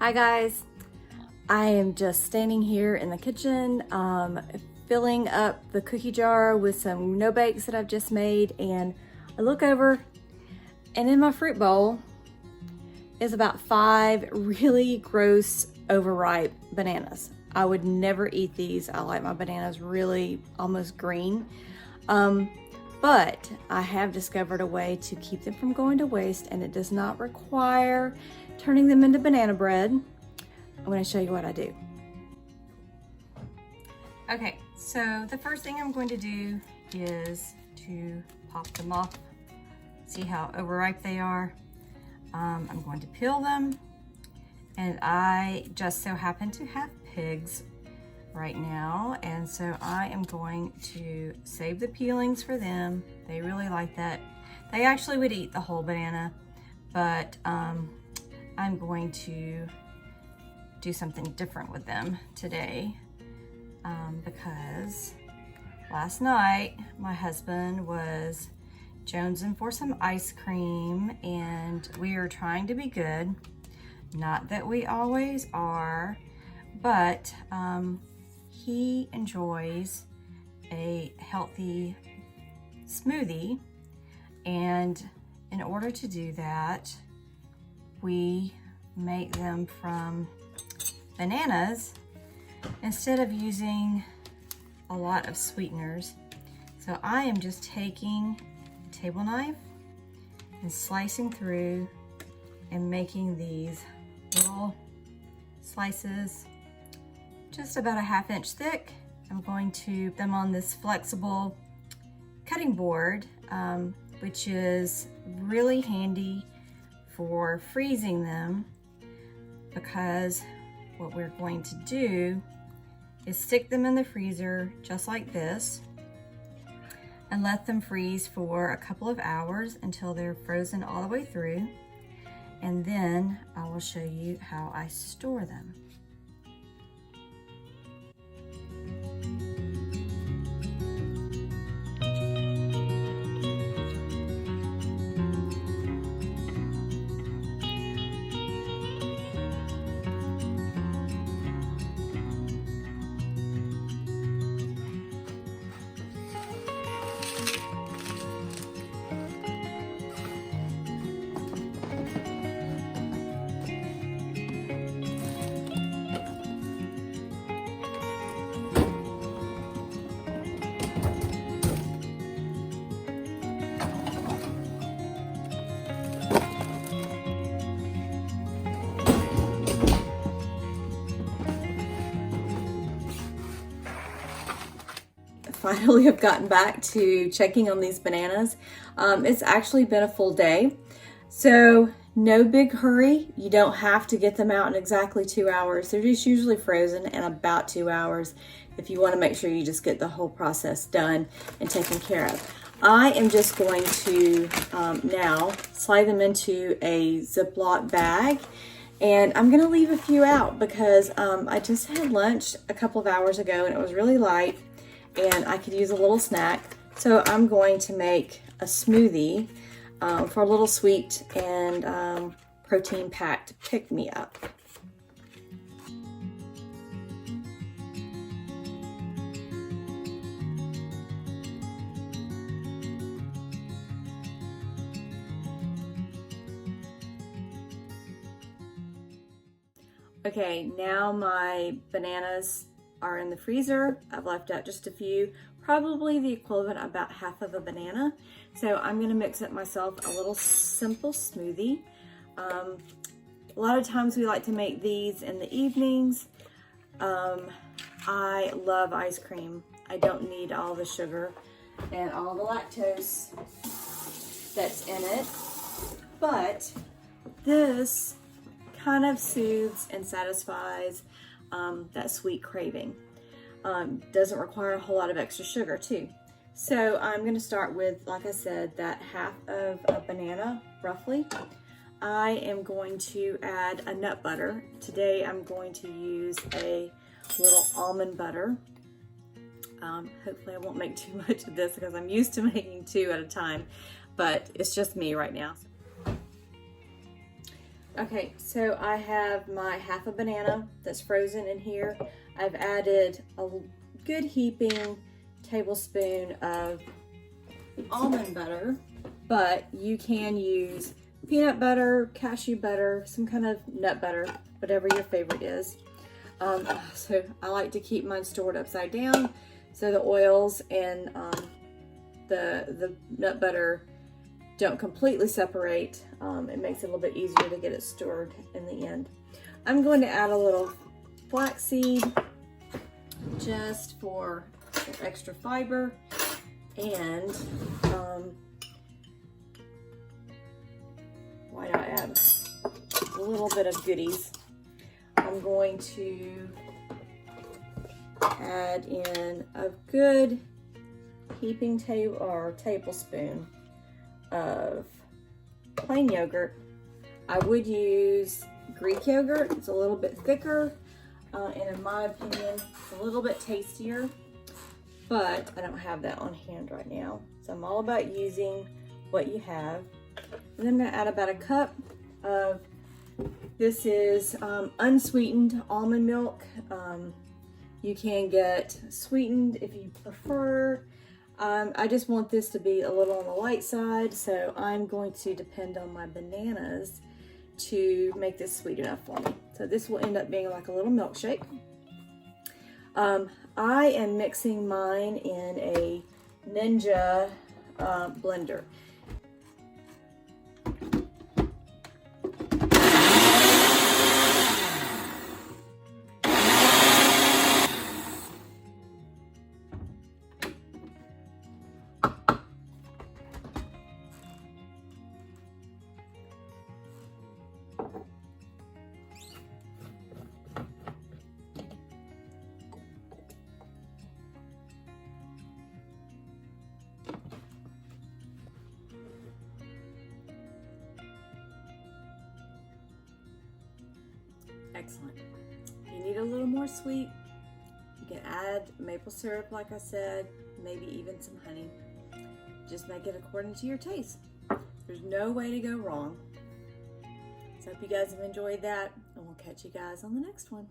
Hi guys, I am just standing here in the kitchen filling up the cookie jar with some no bakes that I've just made, and I look over and in my fruit bowl is about 5 really gross overripe bananas. I would never eat these. I like my bananas really almost green. But I have discovered a way to keep them from going to waste, and it does not require turning them into banana bread. I'm going to show you what I do. Okay, so the first thing I'm going to do is to pop them off. See how overripe they are? I'm going to peel them, and I just so happen to have pigs right now, and so I am going to save the peelings for them. They really like that. They actually would eat the whole banana, but I'm going to do something different with them today because last night my husband was jonesing for some ice cream, and we are trying to be good. Not that we always are, but he enjoys a healthy smoothie, and in order to do that, we make them from bananas instead of using a lot of sweeteners. So I am just taking a table knife and slicing through and making these little slices just about a 1/2 inch thick. I'm going to put them on this flexible cutting board, which is really handy for freezing them, because what we're going to do is stick them in the freezer just like this and let them freeze for a couple of hours until they're frozen all the way through, and then I will show you how I store them. Finally, I've gotten back to checking on these bananas. It's actually been a full day, so no big hurry. You don't have to get them out in exactly 2 hours. They're just usually frozen in about 2 hours if you want to make sure you just get the whole process done and taken care of. I am just going to now slide them into a Ziploc bag, and I'm going to leave a few out because I just had lunch a couple of hours ago and it was really light, and I could use a little snack. So I'm going to make a smoothie for a little sweet and protein-packed pick-me-up. Okay, now my bananas are in the freezer. I've left out just a few, probably the equivalent of about 1/2 of a banana. So I'm gonna mix it myself a little simple smoothie. A lot of times we like to make these in the evenings. I love ice cream. I don't need all the sugar and all the lactose that's in it, but this kind of soothes and satisfies that sweet craving. Doesn't require a whole lot of extra sugar too. So I'm going to start with, like I said, that 1/2 of a banana roughly. I am going to add a nut butter. Today I'm going to use a little almond butter. Hopefully I won't make too much of this because I'm used to making 2 at a time, but it's just me right now. Okay, so I have my half a banana that's frozen in here. I've added a good heaping tablespoon of almond butter, but you can use peanut butter, cashew butter, some kind of nut butter, whatever your favorite is. So I like to keep mine stored upside down so the oils and the nut butter don't completely separate. It makes it a little bit easier to get it stored in the end. I'm going to add a little flaxseed just for extra fiber, and why not add a little bit of goodies. I'm going to add in a good heaping tablespoon of plain yogurt. I would use Greek yogurt. It's a little bit thicker, and in my opinion, it's a little bit tastier, but I don't have that on hand right now. So I'm all about using what you have. And then I'm gonna add about a cup of, this is unsweetened almond milk. You can get sweetened if you prefer. I just want this to be a little on the light side, so I'm going to depend on my bananas to make this sweet enough for me. So this will end up being like a little milkshake. I am mixing mine in a Ninja blender. Excellent. If you need a little more sweet, you can add maple syrup, like I said, maybe even some honey. Just make it according to your taste. There's no way to go wrong. So I hope you guys have enjoyed that, and we'll catch you guys on the next one.